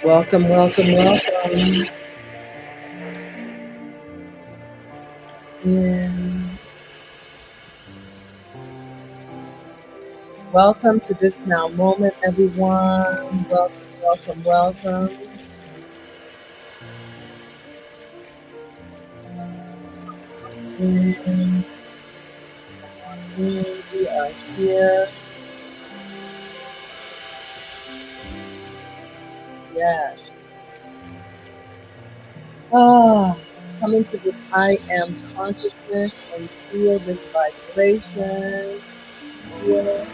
Welcome, welcome, welcome. And welcome to this now moment, everyone. Welcome, welcome, welcome. And we are here. Yes. Ah, come into this I am consciousness and feel this vibration. Feel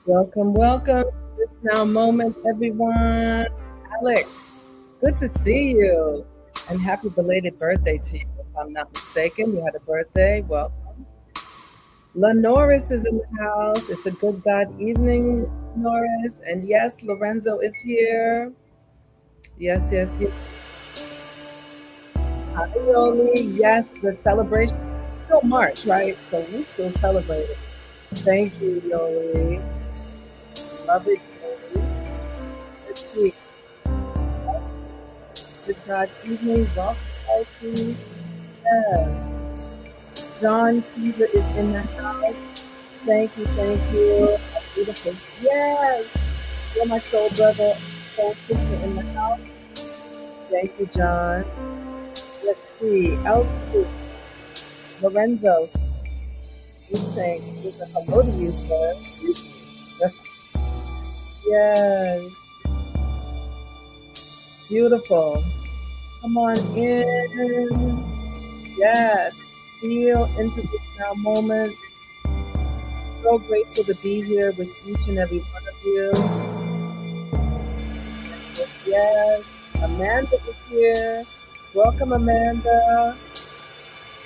welcome, welcome to this now moment, everyone. Alex, good to see you. And happy belated birthday to you. If I'm not mistaken, you had a birthday. Welcome. Norris is in the house. It's a good God evening, Norris. And yes, Lorenzo is here. Yes, yes, yes. Hi, Yoli. Yes, the celebration is still March, right? So we still celebrate it. Thank you, Yoli. Love it, Yoli. Let's see. Good God evening. Welcome, Sophie. Yes. John Caesar is in the house. Thank you, thank you. Beautiful. Yes. You're my soul brother, soul sister in the house. Thank you, John. Let's see. Elsie, Lorenzo, you saying it's a hello to you, sir. Yes. Beautiful. Come on in. Yes. Feel into this now moment. So grateful to be here with each and every one of you. Yes, yes. Amanda is here. Welcome, Amanda.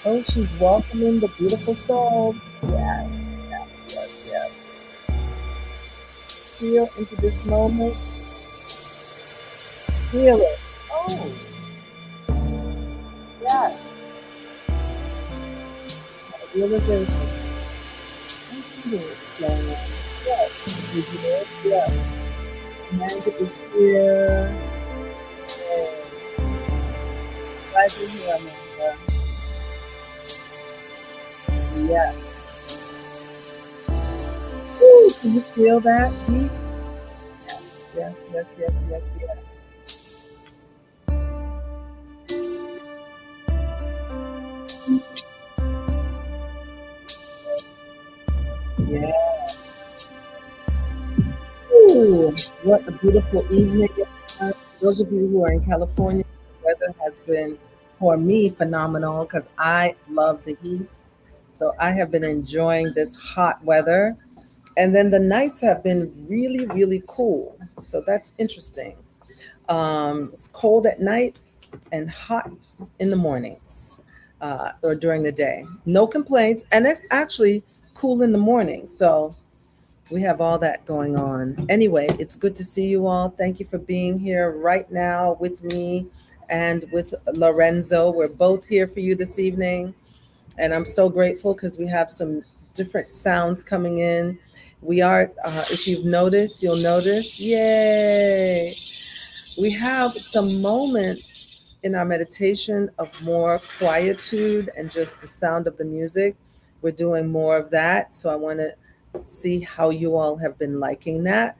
Oh, she's welcoming the beautiful souls. Yes, yes, yes, yes. Feel into this moment. Feel it. Oh, yes. Realization. I feel it going on. Yes. You did. Yes. Amanda is here. Yes. Glad you're here, Amanda. Yes. Ooh, can you feel that heat? Yes, yes, yes, yes, yes, yes. Yeah. Ooh, what a beautiful evening. Those of you who are in California, the weather has been, for me, phenomenal because I love the heat. So I have been enjoying this hot weather. And then the nights have been really, really cool. So that's interesting. It's cold at night and hot in the mornings or during the day. No complaints. And it's actually cool in the morning. So we have all that going on. Anyway, it's good to see you all. Thank you for being here right now with me and with Lorenzo. We're both here for you this evening. And I'm so grateful because we have some different sounds coming in. We are, if you've noticed, you'll notice, yay! We have some moments in our meditation of more quietude and just the sound of the music. We're doing more of that. So I want to see how you all have been liking that.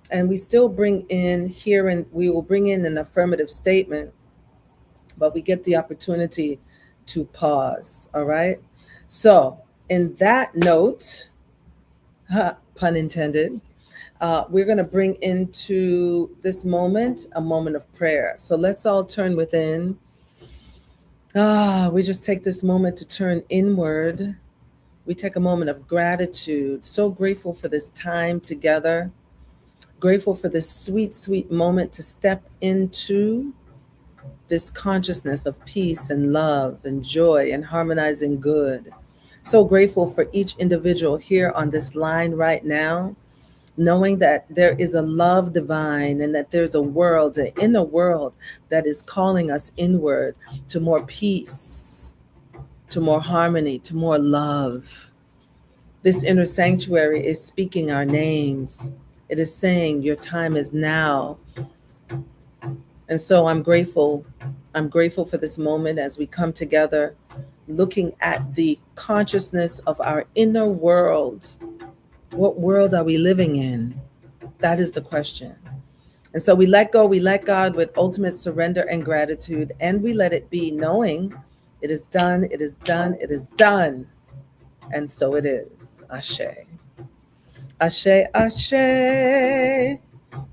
And we still bring in here, and we will bring in an affirmative statement, but we get the opportunity to pause. All right. So, in that note, pun intended, we're going to bring into this moment a moment of prayer. So let's all turn within. We just take this moment to turn inward. We take a moment of gratitude. So grateful for this time together. Grateful for this sweet, sweet moment to step into this consciousness of peace and love and joy and harmonizing good. So grateful for each individual here on this line right now, knowing that there is a love divine and that there's a world, an inner world that is calling us inward to more peace, to more harmony, to more love. This inner sanctuary is speaking our names. It is saying, your time is now. And so I'm grateful. I'm grateful for this moment as we come together, looking at the consciousness of our inner world. What world are we living in? That is the question. And so we let go, we let God with ultimate surrender and gratitude, and we let it be, knowing it is done, it is done, it is done. And so it is. Ashe. Ashe, ashe.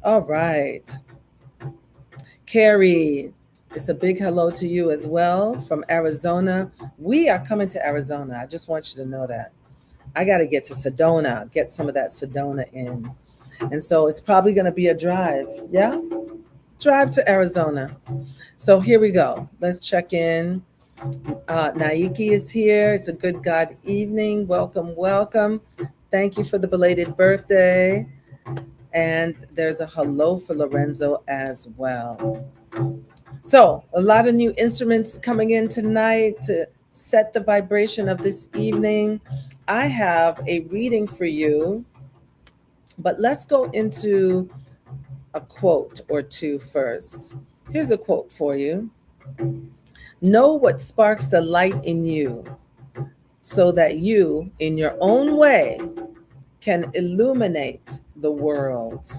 All right. Carrie, it's a big hello to you as well from Arizona. We are coming to Arizona. I just want you to know that. I got to get to Sedona, get some of that Sedona in. And so it's probably going to be a drive. Yeah? Drive to Arizona. So here we go. Let's check in. Naiki is here. It's a good God evening. Welcome, welcome. Thank you for the belated birthday. And there's a hello for Lorenzo as well. So a lot of new instruments coming in tonight to set the vibration of this evening. I have a reading for you, but let's go into a quote or two first. Here's a quote for you. Know what sparks the light in you so that you, in your own way, can illuminate the world.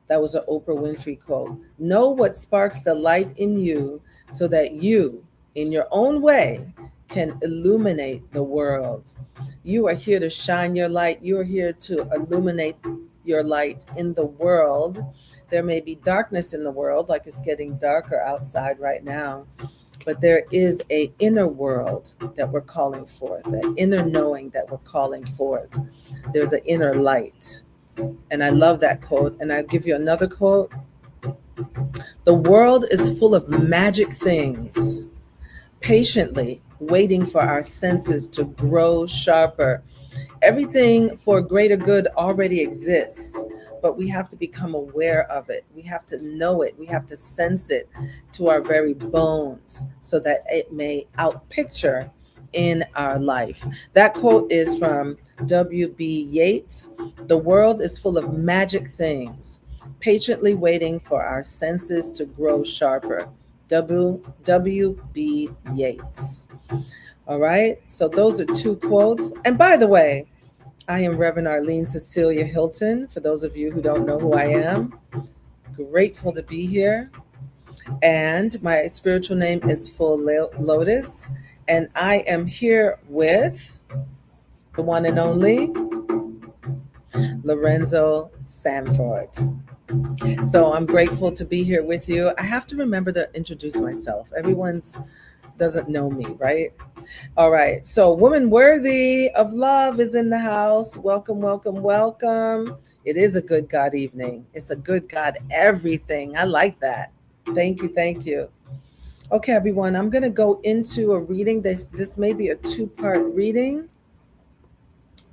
That was an Oprah Winfrey quote. Know what sparks the light in you so that you, in your own way, can illuminate the world. You are here to shine your light. You are here to illuminate your light in the world. There may be darkness in the world, like it's getting darker outside right now, but there is an inner world that we're calling forth, an inner knowing that we're calling forth. There's an inner light. And I love that quote. And I'll give you another quote. The world is full of magic things, patiently waiting for our senses to grow sharper. Everything for greater good already exists, but we have to become aware of it. We have to know it. We have to sense it to our very bones so that it may outpicture in our life. That quote is from W.B. Yeats. The world is full of magic things, patiently waiting for our senses to grow sharper. W.B. Yeats. All right, so those are two quotes. And by the way, I am Reverend Arlene Cecilia Hilton. For those of you who don't know who I am, grateful to be here. And my spiritual name is Full Lotus. And I am here with the one and only Lorenzo Sanford. So I'm grateful to be here with you. I have to remember to introduce myself. Everyone's doesn't know me, right? All right. So, woman worthy of love is in the house. Welcome, welcome, welcome. It is a good God evening. It's a good God everything. I like that. Thank you, thank you. Okay, everyone. I'm gonna go into a reading. This may be a two-part reading.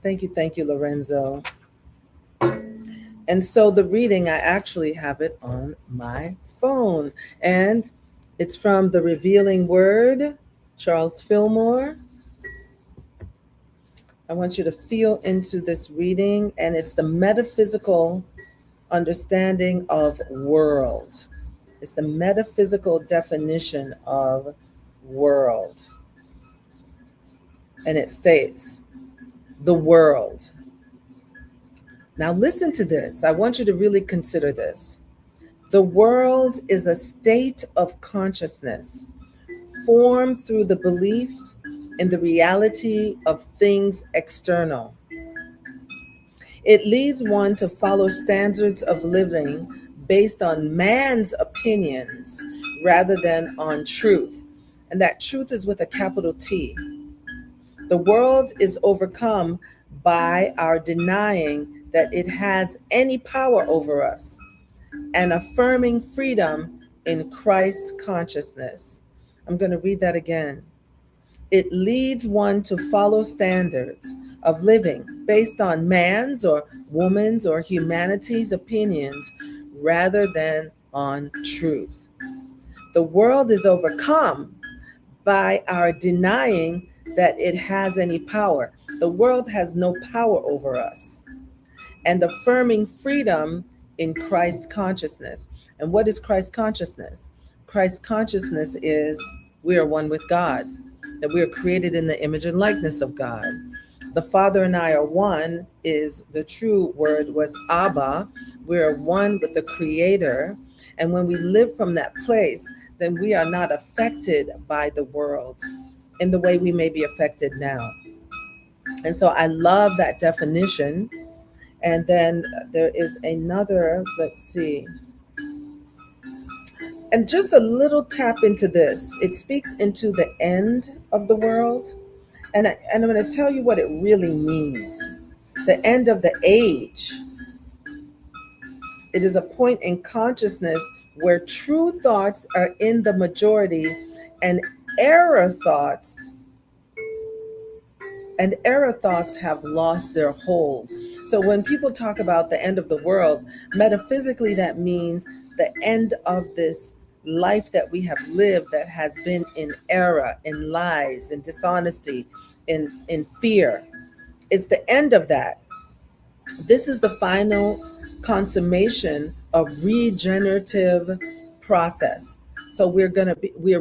Thank you, Lorenzo. And so the reading, I actually have it on my phone, and it's from the Revealing Word, Charles Fillmore. I want you to feel into this reading, and it's the metaphysical understanding of world. It's the metaphysical definition of world. And it states, the world. Now, listen to this. I want you to really consider this. The world is a state of consciousness formed through the belief in the reality of things external. It leads one to follow standards of living based on man's opinions rather than on truth. And that truth is with a capital T. The world is overcome by our denying that it has any power over us and affirming freedom in Christ consciousness. I'm going to read that again. It leads one to follow standards of living based on man's or woman's or humanity's opinions rather than on truth. The world is overcome by our denying that it has any power. The world has no power over us. And affirming freedom in Christ consciousness. And what is Christ consciousness? Christ consciousness is we are one with God, that we are created in the image and likeness of God. The Father and I are one is the true word was Abba. We are one with the Creator. And when we live from that place, then we are not affected by the world in the way we may be affected now. And so I love that definition. And then there is another, let's see. And just a little tap into this. It speaks into the end of the world. And I'm going to tell you what it really means. The end of the age. It is a point in consciousness where true thoughts are in the majority and error thoughts have lost their hold. So when people talk about the end of the world, metaphysically that means the end of this life that we have lived that has been in error, in lies, in dishonesty, in fear. It's the end of that. This is the final consummation of regenerative process. So we're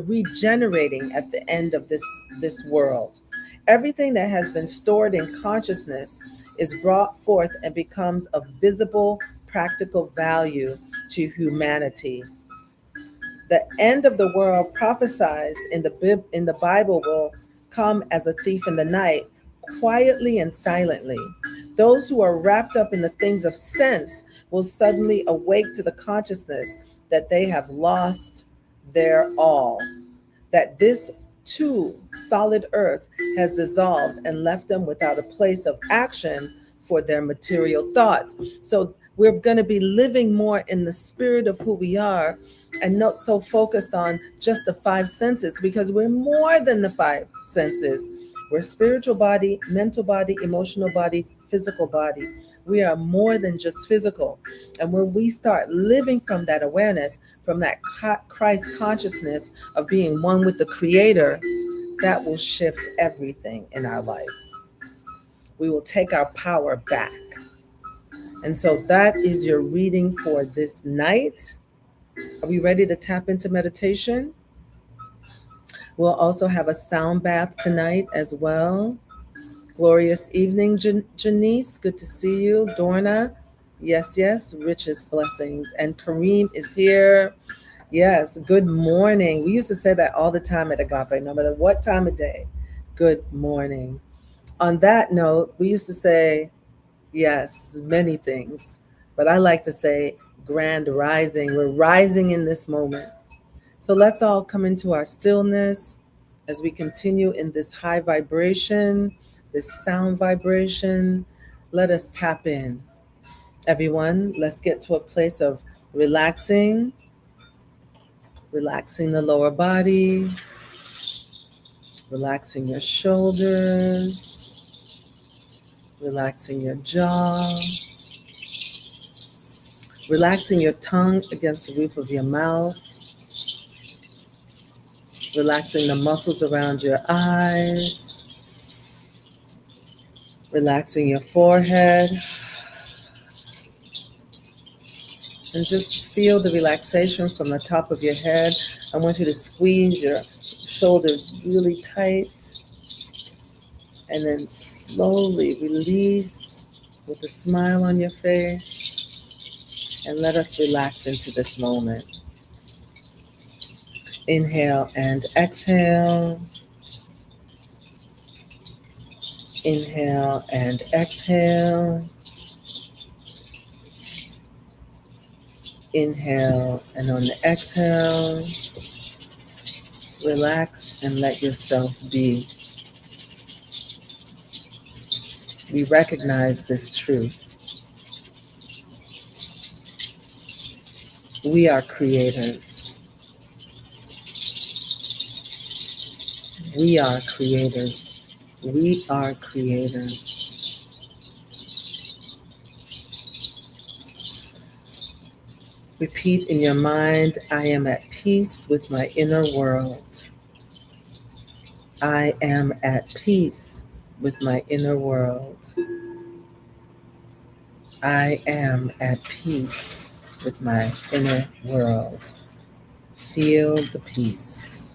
regenerating at the end of this world. Everything that has been stored in consciousness is brought forth and becomes of visible, practical value to humanity. The end of the world prophesied in the Bible will come as a thief in the night, quietly and silently. Those who are wrapped up in the things of sense will suddenly awake to the consciousness that they have lost their all, that this too solid earth has dissolved and left them without a place of action for their material thoughts. So we're going to be living more in the spirit of who we are and not so focused on just the five senses, because we're more than the five senses. We're spiritual body, mental body, emotional body, physical body. We are more than just physical. And when we start living from that awareness, from that Christ consciousness of being one with the Creator, that will shift everything in our life. We will take our power back. And so that is your reading for this night. Are we ready to tap into meditation? We'll also have a sound bath tonight as well. Glorious evening, Janice. Good to see you. Dorna. Yes. Richest blessings. And Kareem is here. Yes. Good morning. We used to say that all the time at Agape, no matter what time of day. Good morning. On that note, we used to say, yes, many things. But I like to say grand rising. We're rising in this moment. So let's all come into our stillness, As we continue in this high vibration, this sound vibration, let us tap in. Everyone, let's get to a place of relaxing, relaxing the lower body, relaxing your shoulders, relaxing your jaw, relaxing your tongue against the roof of your mouth, relaxing the muscles around your eyes, relaxing your forehead, and just feel the relaxation from the top of your head. I want you to squeeze your shoulders really tight and then slowly release with a smile on your face, and let us relax into this moment. Inhale and exhale. Inhale and exhale. Inhale, and on the exhale, relax and let yourself be. We recognize this truth. We are creators. We are creators. We are creators. Repeat in your mind, I am at peace with my inner world. I am at peace with my inner world. I am at peace with my inner world. Feel the peace.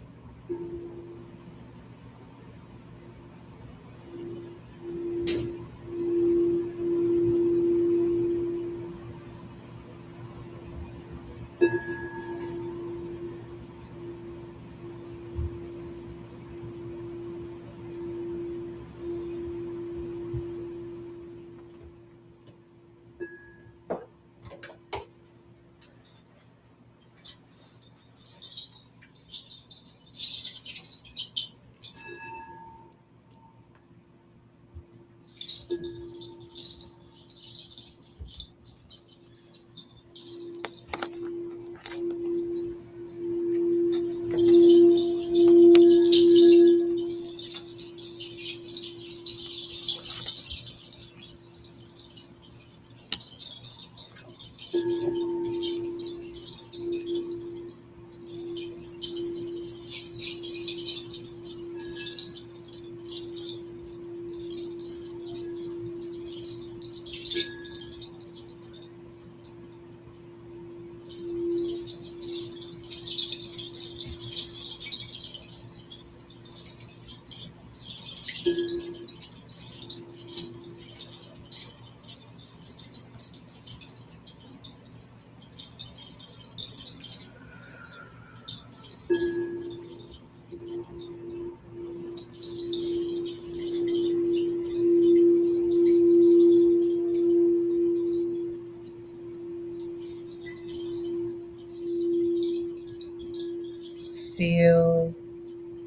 Feel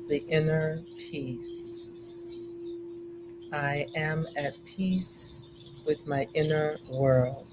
the inner peace. I am at peace with my inner world.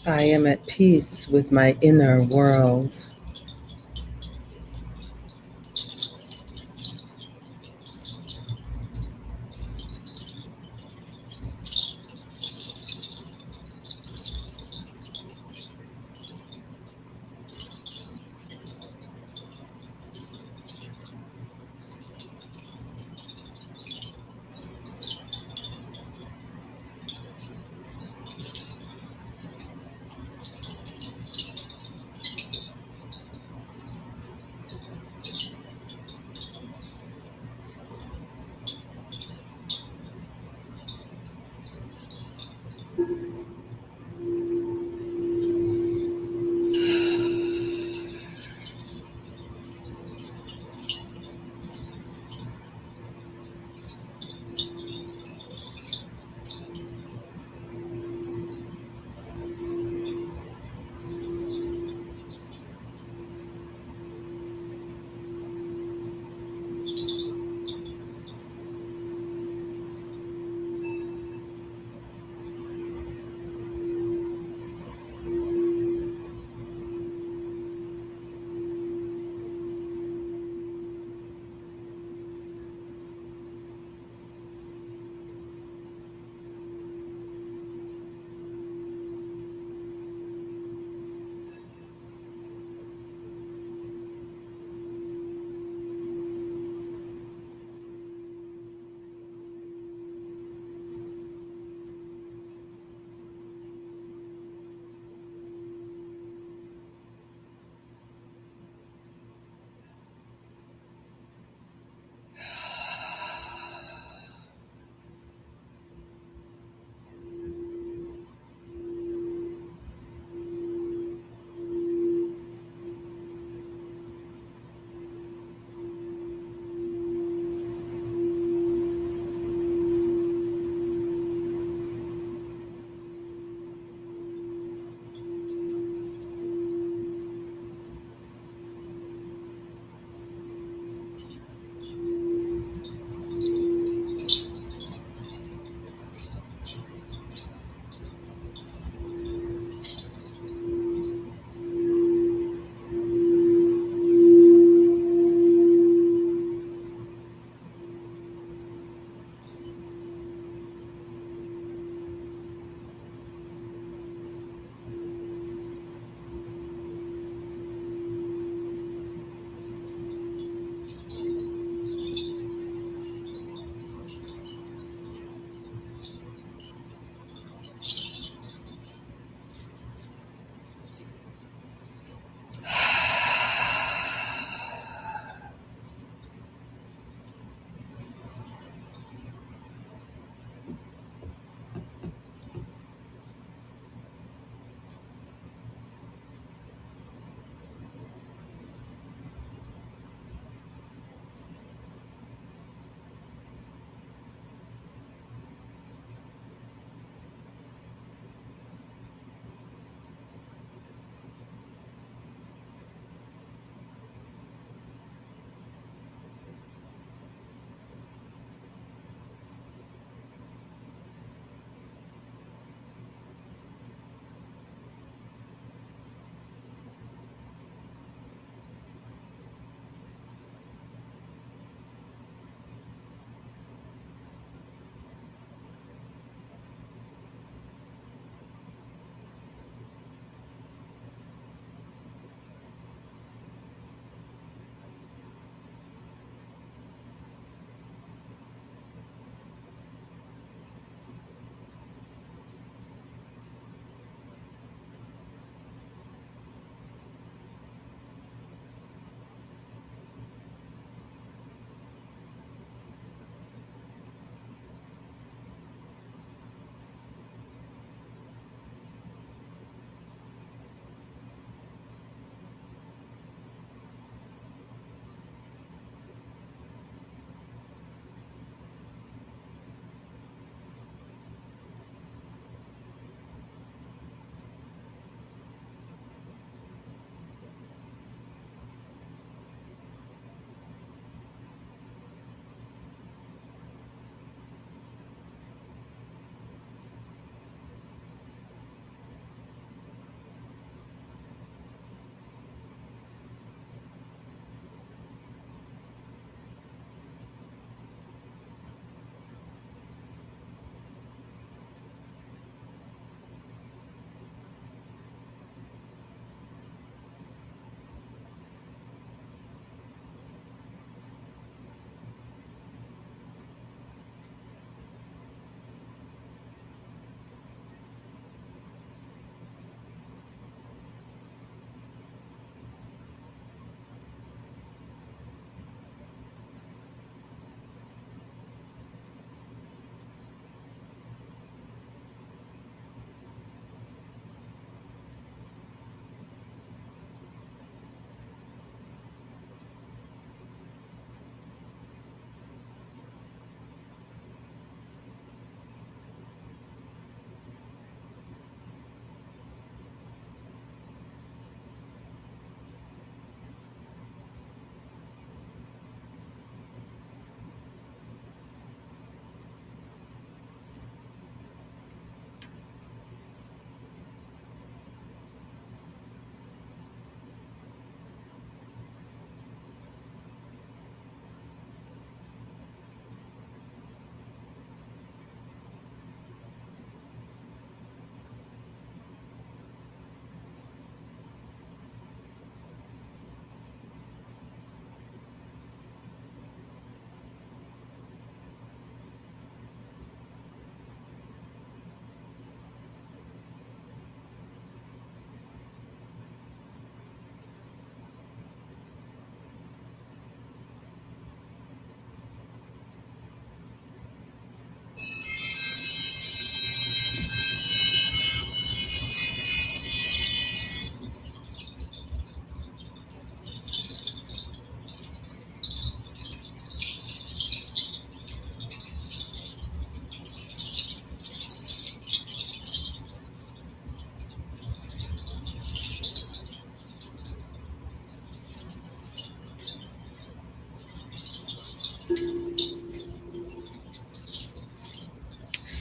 I am at peace with my inner world.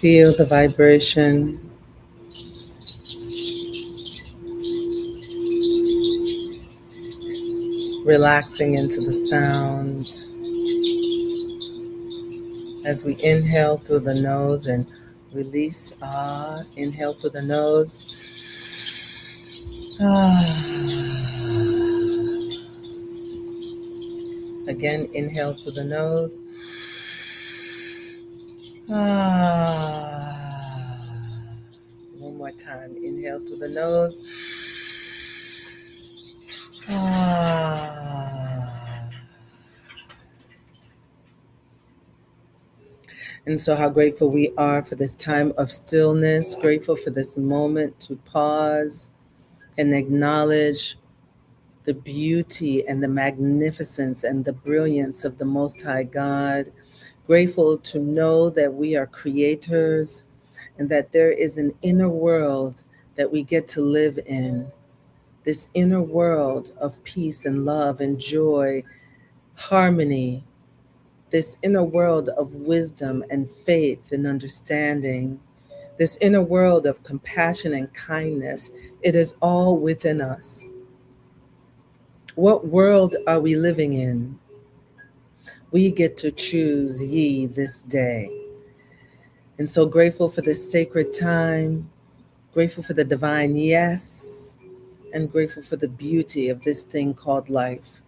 Feel the vibration, relaxing into the sound as we inhale through the nose and release. Inhale through the nose. Again, inhale through the nose. One more time. Inhale through the nose. And so, how grateful we are for this time of stillness, grateful for this moment to pause and acknowledge the beauty and the magnificence and the brilliance of the Most High God. Grateful to know that we are creators and that there is an inner world that we get to live in. This inner world of peace and love and joy, harmony, this inner world of wisdom and faith and understanding, this inner world of compassion and kindness. It is all within us. What world are we living in? We get to choose ye this day. And so grateful for this sacred time, grateful for the divine yes, and grateful for the beauty of this thing called life.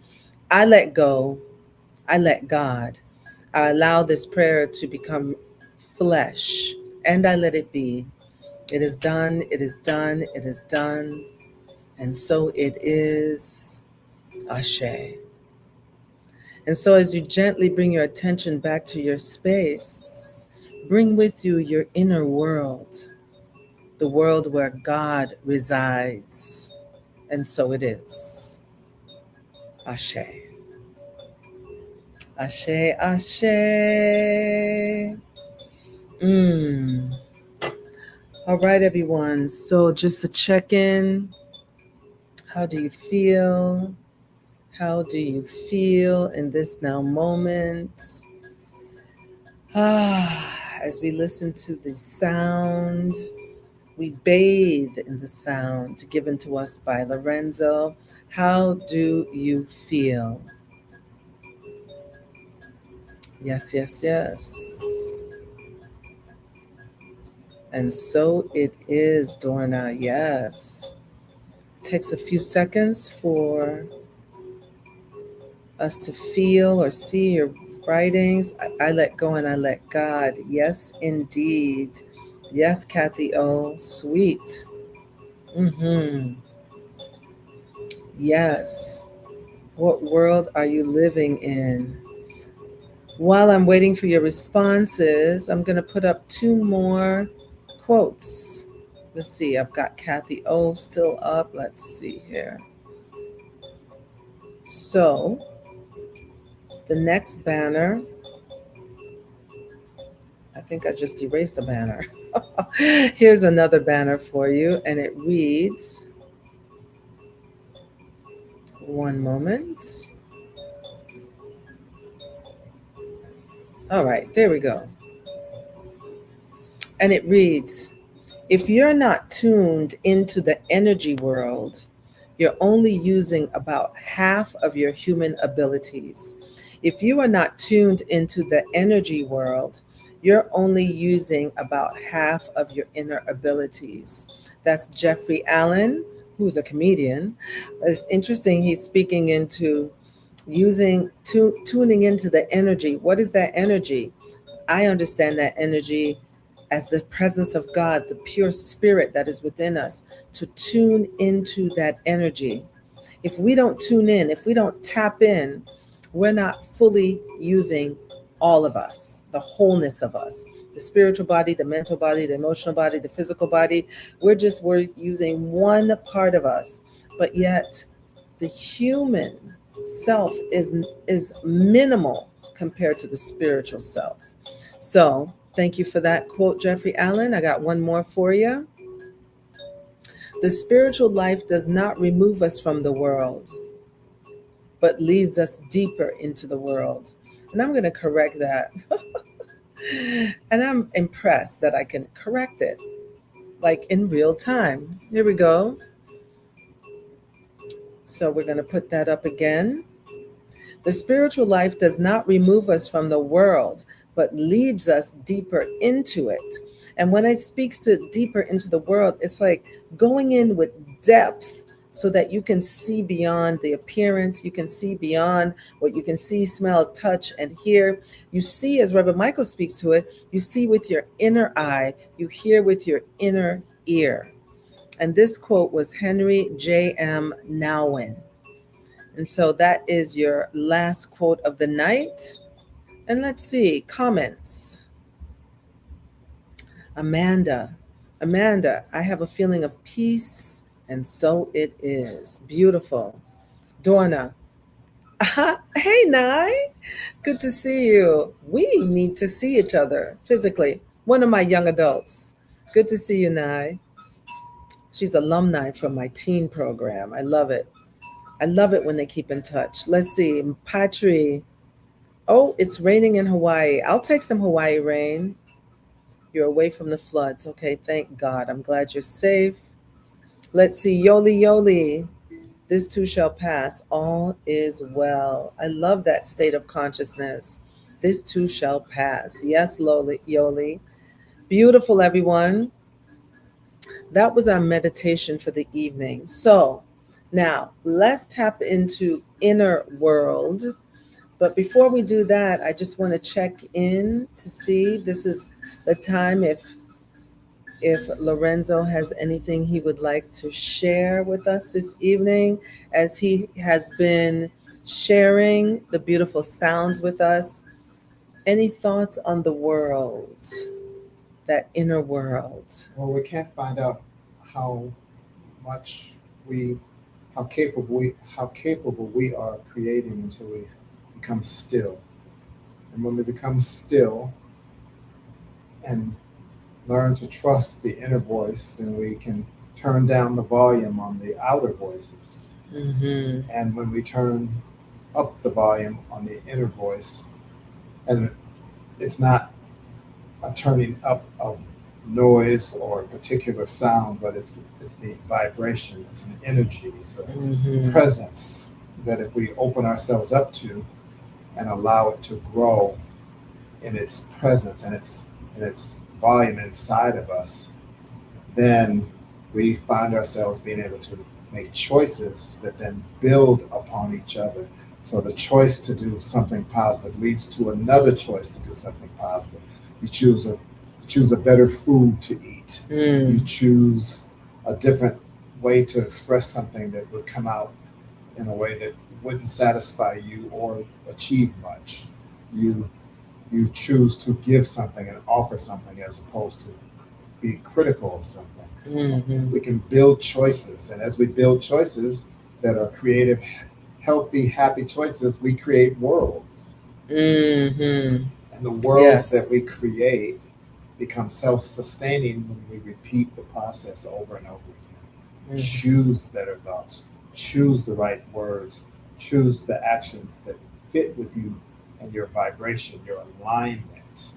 I let go, I let God. I allow this prayer to become flesh, and I let it be. It is done, it is done, it is done, and so it is. Ashe. And so, as you gently bring your attention back to your space, bring with you your inner world, the world where God resides. And so it is. Ashe. Ashe, ashe. All right, everyone. So, just to check in, how do you feel? How do you feel in this now moment? As we listen to the sounds, we bathe in the sound given to us by Lorenzo. How do you feel? Yes, yes, yes. And so it is, Dorna. Yes. Takes a few seconds for us to feel or see your writings. I let go and I let God. Yes, indeed. Yes, Kathy O. Sweet. Yes. What world are you living in? While I'm waiting for your responses, I'm going to put up two more quotes. Let's see, I've got Kathy O still up. Let's see here. So, the next banner, I think I just erased the banner. Here's another banner for you, and it reads, one moment. All right, there we go. And it reads, if you're not tuned into the energy world, you're only using about half of your human abilities. If you are not tuned into the energy world, you're only using about half of your inner abilities. That's Jeffrey Allen, who's a comedian. It's interesting, he's speaking into tuning into the energy. What is that energy? I understand that energy as the presence of God, the pure spirit that is within us, to tune into that energy. If we don't tune in, if we don't tap in, we're not fully using all of us, the wholeness of us, the spiritual body, the mental body, the emotional body, the physical body. We're using one part of us, but yet the human self is minimal compared to the spiritual self. So thank you for that quote, Jeffrey Allen. I got one more for you. The spiritual life does not remove us from the world, but leads us deeper into the world. And I'm going to correct that. And I'm impressed that I can correct it like in real time. Here we go. So we're going to put that up again. The spiritual life does not remove us from the world, but leads us deeper into it. And when it speaks to deeper into the world, it's like going in with depth so that you can see beyond the appearance, you can see beyond what you can see, smell, touch, and hear. You see, as Reverend Michael speaks to it, you see with your inner eye, you hear with your inner ear. And this quote was Henry J.M. Nouwen. And so that is your last quote of the night. And let's see, comments. Amanda. Amanda, I have a feeling of peace, and so it is. Beautiful. Dorna. Hey, Nye. Good to see you. We need to see each other physically. One of my young adults. Good to see you, Nye. She's alumni from my teen program. I love it. I love it when they keep in touch. Let's see. Patri. Oh, it's raining in Hawaii. I'll take some Hawaii rain. You're away from the floods. Okay, thank God. I'm glad you're safe. Let's see. Yoli Yoli. This too shall pass. All is well. I love that state of consciousness. This too shall pass. Yes, Loli, Yoli. Beautiful, everyone. That was our meditation for the evening. So now let's tap into inner world. But before we do that, I just want to check in to see this is the time if Lorenzo has anything he would like to share with us this evening, as he has been sharing the beautiful sounds with us. Any thoughts on the world, that inner world? Well, we can't find out how much we, how capable we are of creating until we become still. And when we become still and learn to trust the inner voice, then we can turn down the volume on the outer voices. Mm-hmm. And when we turn up the volume on the inner voice, and it's not a turning up of noise or a particular sound, but it's the vibration, it's an energy, it's a Mm-hmm. presence that if we open ourselves up to and allow it to grow in its presence and its volume inside of us, then we find ourselves being able to make choices that then build upon each other. So the choice to do something positive leads to another choice to do something positive. You choose a better food to eat. You Mm. choose a different way to express something that would come out in a way that wouldn't satisfy you or achieve much. You you choose to give something and offer something as opposed to be critical of something. Mm-hmm. We can build choices, and as we build choices that are creative, healthy, happy choices, we create worlds. Mm-hmm. And the worlds Yes. that we create become self sustaining when we repeat the process over and over again. Mm-hmm. Choose better thoughts, choose the right words, choose the actions that fit with you and your vibration, your alignment.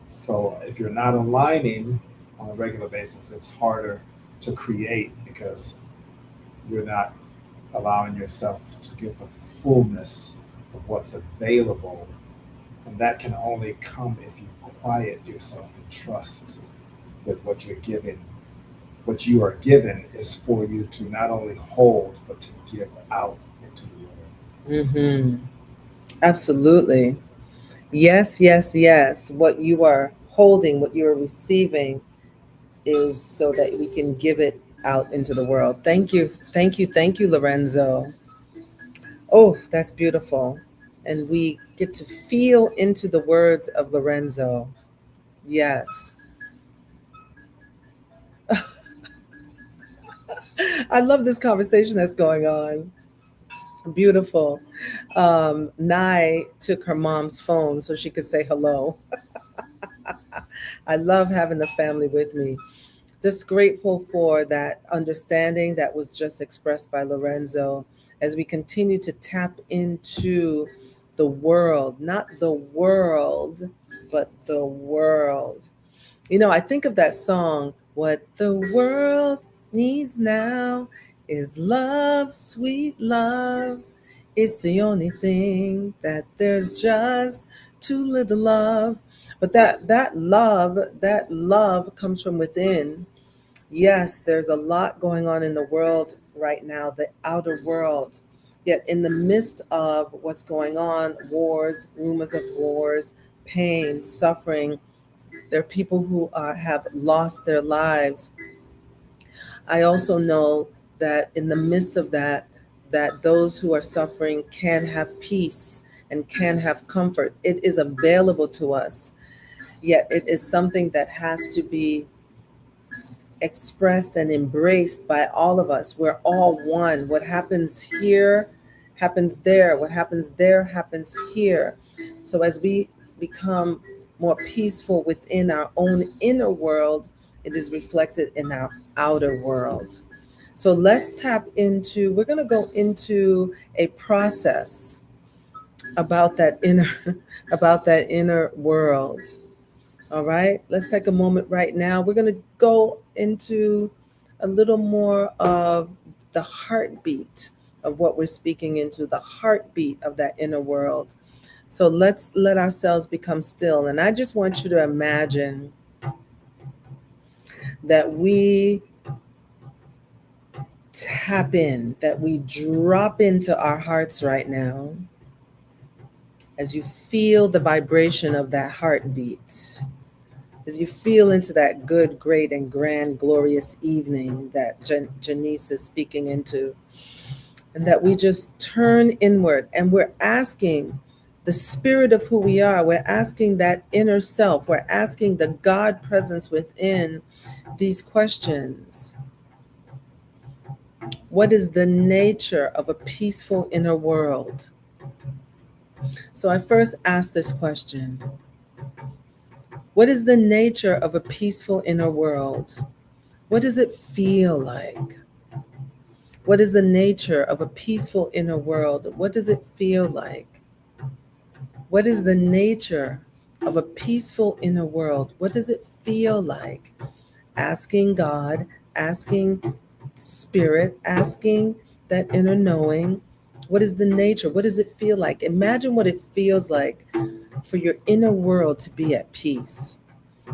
So if you're not aligning on a regular basis, it's harder to create because you're not allowing yourself to get the fullness of what's available. And that can only come if you quiet yourself and trust that what you are given is for you to not only hold, but to give out into the world. Mm-hmm. Absolutely. Yes, yes, yes. What you are holding, what you are receiving is so that we can give it out into the world. Thank you. Thank you. Thank you, Lorenzo. Oh, that's beautiful. And we get to feel into the words of Lorenzo. Yes. I love this conversation that's going on. Beautiful. Nai took her mom's phone so she could say hello. I love having the family with me. Just grateful for that understanding that was just expressed by Lorenzo as we continue to tap into the world, not the world but the world. You know, I think of that song, What the World Needs Now is Love, Sweet Love. It's the only thing that there's just too little love. But that love comes from within. Yes, there's a lot going on in the world right now, the outer world. Yet, in the midst of what's going on, wars, rumors of wars, pain, suffering, there are people who have lost their lives. I also know that in the midst of that, that those who are suffering can have peace and can have comfort. It is available to us, yet it is something that has to be expressed and embraced by all of us. We're all one. What happens here happens there. What happens there happens here. So as we become more peaceful within our own inner world, it is reflected in our outer world. So let's tap into, we're going to go into a process about that inner about that inner world. All right, let's take a moment right now. We're going to go into a little more of the heartbeat of what we're speaking into, the heartbeat of that inner world. So let's let ourselves become still. And I just want you to imagine that we tap in, that we drop into our hearts right now as you feel the vibration of that heartbeat. As you feel into that good, great, and grand, glorious evening that Janice is speaking into, and that we just turn inward and we're asking the spirit of who we are, we're asking that inner self, we're asking the God presence within these questions. What is the nature of a peaceful inner world? So I first asked this question. What is the nature of a peaceful inner world? What does it feel like? What is the nature of a peaceful inner world? What does it feel like? What is the nature of a peaceful inner world? What does it feel like? Asking God, asking spirit, asking that inner knowing. What is the nature? What does it feel like? Imagine what it feels like for your inner world to be at peace.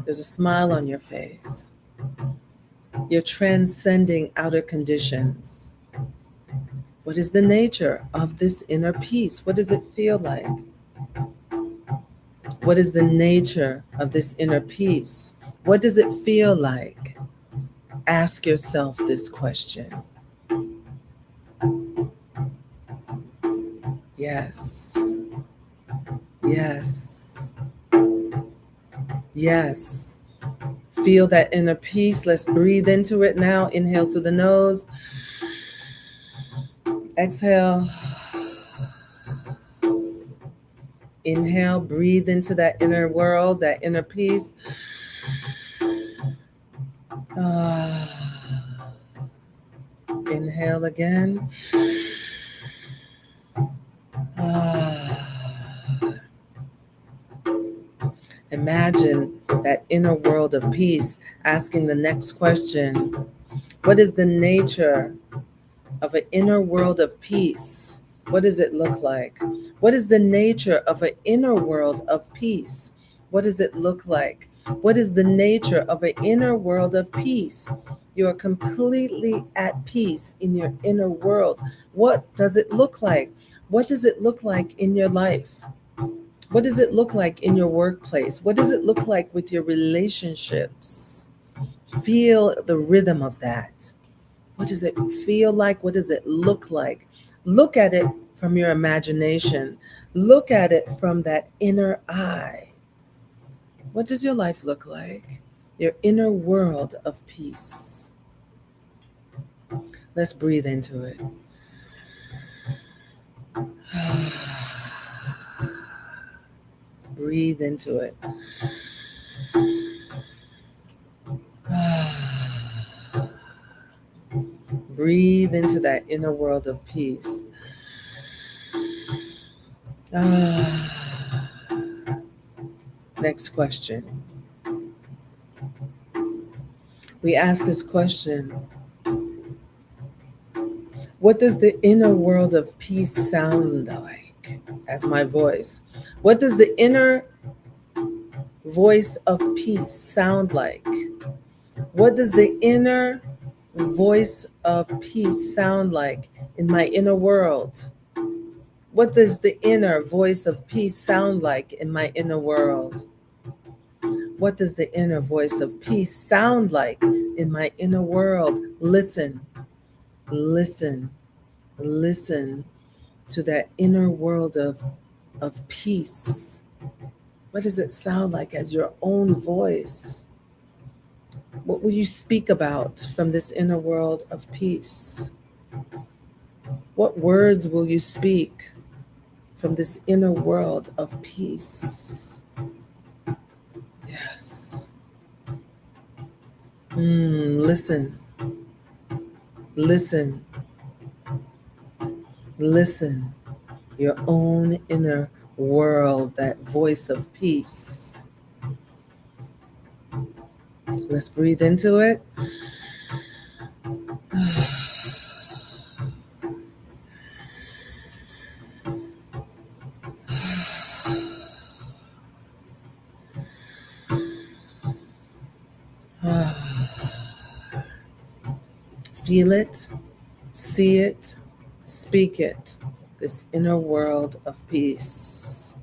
There's a smile on your face. You're transcending outer conditions. What is the nature of this inner peace? What does it feel like? What is the nature of this inner peace? What does it feel like? Ask yourself this question. Yes. Yes. Yes. Feel that inner peace. Let's breathe into it now. Inhale through the nose. Exhale. Inhale, breathe into that inner world, that inner peace. Inhale again. Imagine that inner world of peace, asking the next question. What is the nature of an inner world of peace? What does it look like? What is the nature of an inner world of peace? What does it look like? What is the nature of an inner world of peace? You are completely at peace in your inner world. What does it look like? What does it look like in your life? What does it look like in your workplace? What does it look like with your relationships? Feel the rhythm of that. What does it feel like? What does it look like? Look at it from your imagination. Look at it from that inner eye. What does your life look like? Your inner world of peace. Let's breathe into it. Breathe into it. Breathe into that inner world of peace. Next question. We ask this question: what does the inner world of peace sound like as my voice? What does the inner voice of peace sound like? What does the inner voice of peace sound like in my inner world? What does the inner voice of peace sound like in my inner world? What does the inner voice of peace sound like in my inner world? Listen, listen, listen to that inner world of peace. What does it sound like as your own voice? What will you speak about from this inner world of peace? What words will you speak from this inner world of peace? Yes. Listen, listen, listen. Your own inner world, that voice of peace. Let's breathe into it. Feel it, see it, speak it. This inner world of peace.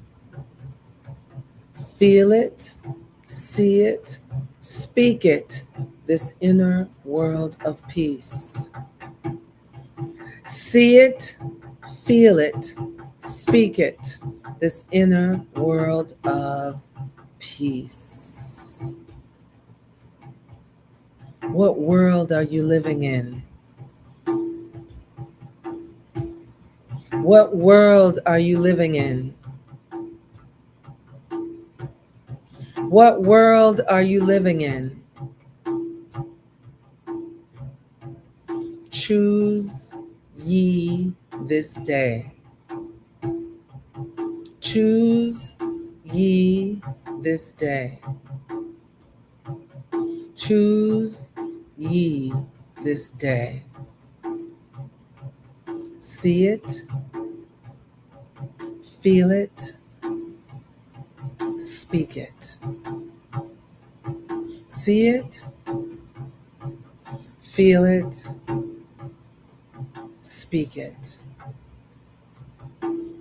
Feel it, see it, speak it. This inner world of peace. See it, feel it, speak it. This inner world of peace. What world are you living in? What world are you living in? What world are you living in? Choose ye this day. Choose ye this day. Choose ye this day. See it, feel it, speak it. See it, feel it, speak it.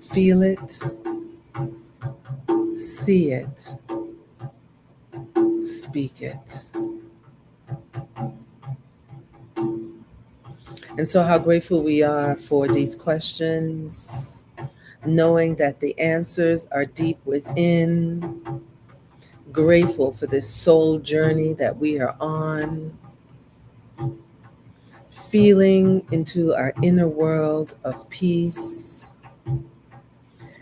Feel it, see it, speak it. And so, how grateful we are for these questions, knowing that the answers are deep within. Grateful for this soul journey that we are on, feeling into our inner world of peace,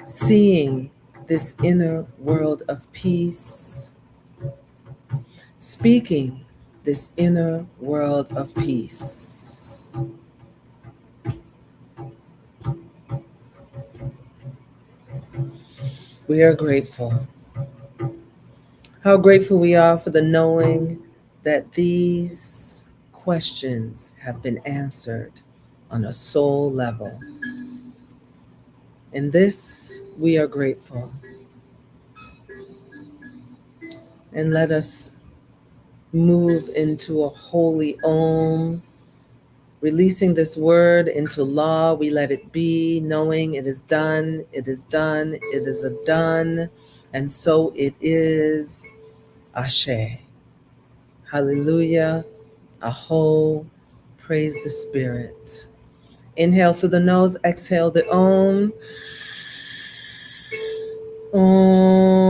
seeing this inner world of peace, speaking this inner world of peace. We are grateful. How grateful we are for the knowing that these questions have been answered on a soul level. In this, we are grateful. And let us move into a holy Om, releasing this word into law. We let it be, knowing it is done, it is done, it is a done, and so it is. Ashe. Hallelujah. Aho. Praise the Spirit. Inhale through the nose, exhale the Om. Om.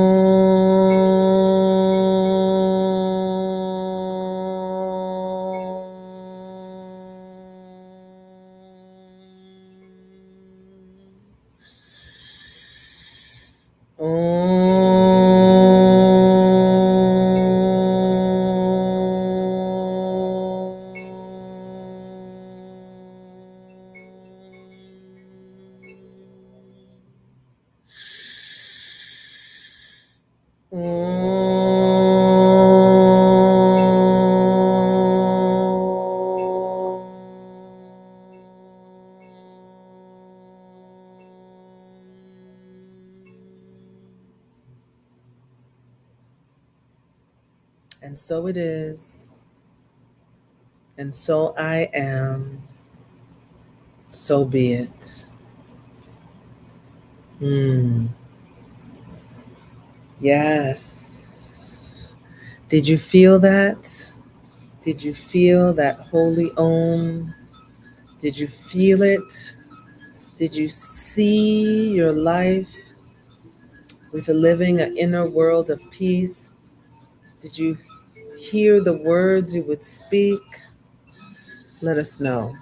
And so it is, and so I am, so be it. Hmm. Yes. Did you feel that? Did you feel that holy Om? Did you feel it? Did you see your life with living an inner world of peace? Did you hear the words you would speak? Let us know.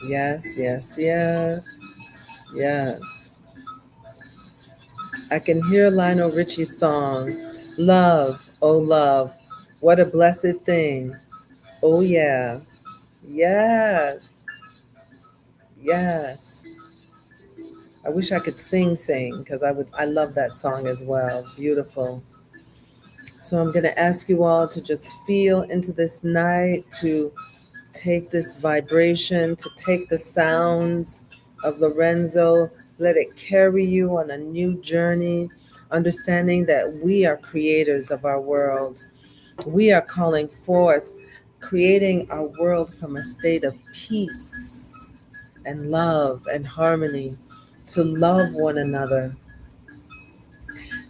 Yes, yes, yes, yes. I can hear Lionel Richie's song, Love, oh love, what a blessed thing. Oh yeah, yes, yes. I wish I could sing because I love that song as well. Beautiful. So I'm going to ask you all to just feel into this night, to take this vibration, to take the sounds of Lorenzo, let it carry you on a new journey, understanding that we are creators of our world. We are calling forth, creating our world from a state of peace and love and harmony, to love one another.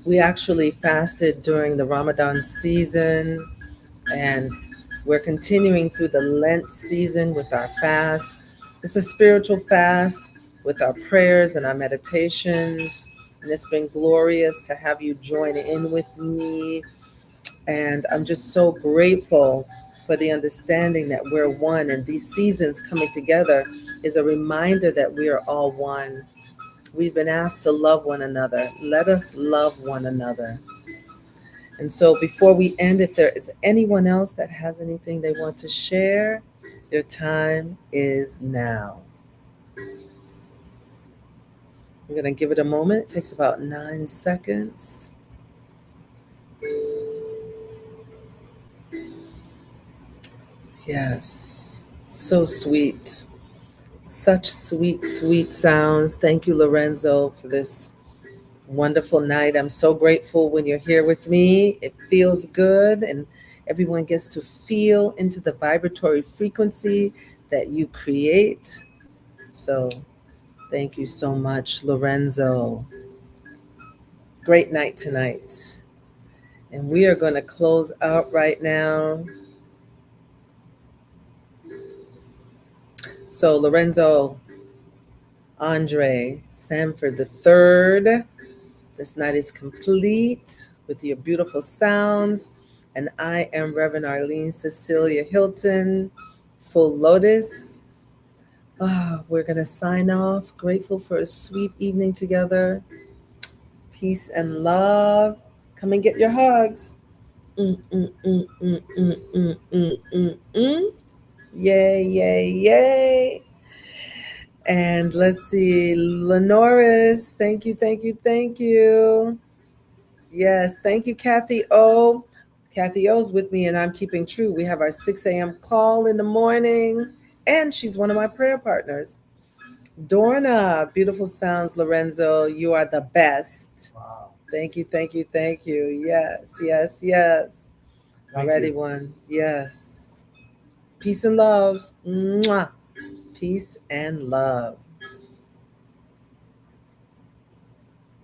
We actually fasted during the Ramadan season, and we're continuing through the Lent season with our fast. It's a spiritual fast with our prayers and our meditations. And it's been glorious to have you join in with me. And I'm just so grateful for the understanding that we're one. And these seasons coming together is a reminder that we are all one. We've been asked to love one another. Let us love one another. And so, before we end, if there is anyone else that has anything they want to share, your time is now. I'm going to give it a moment. It takes about 9 seconds. Yes, so sweet. Such sweet, sweet sounds. Thank you, Lorenzo, for this wonderful night. I'm so grateful when you're here with me. It feels good, and everyone gets to feel into the vibratory frequency that you create. So, thank you so much, Lorenzo. Great night tonight. And we are going to close out right now. So, Lorenzo, Andre, Sanford the third, this night is complete with your beautiful sounds. And I am Reverend Arlene Cecilia Hilton, Full Lotus. We're going to sign off. Grateful for a sweet evening together. Peace and love. Come and get your hugs. Mm, mm, mm, mm, mm, mm, mm, mm, mm. Yay, yay, yay. And let's see, Lenoris, thank you, thank you, thank you. Yes, thank you, Kathy O. Kathy O's with me, and I'm keeping true. We have our 6 a.m. call in the morning, and she's one of my prayer partners. Dorna, beautiful sounds, Lorenzo. You are the best. Wow. Thank you, thank you, thank you. Yes, yes, yes. Thank Ready you. one. Yes. Peace and love. Mwah. Peace and love.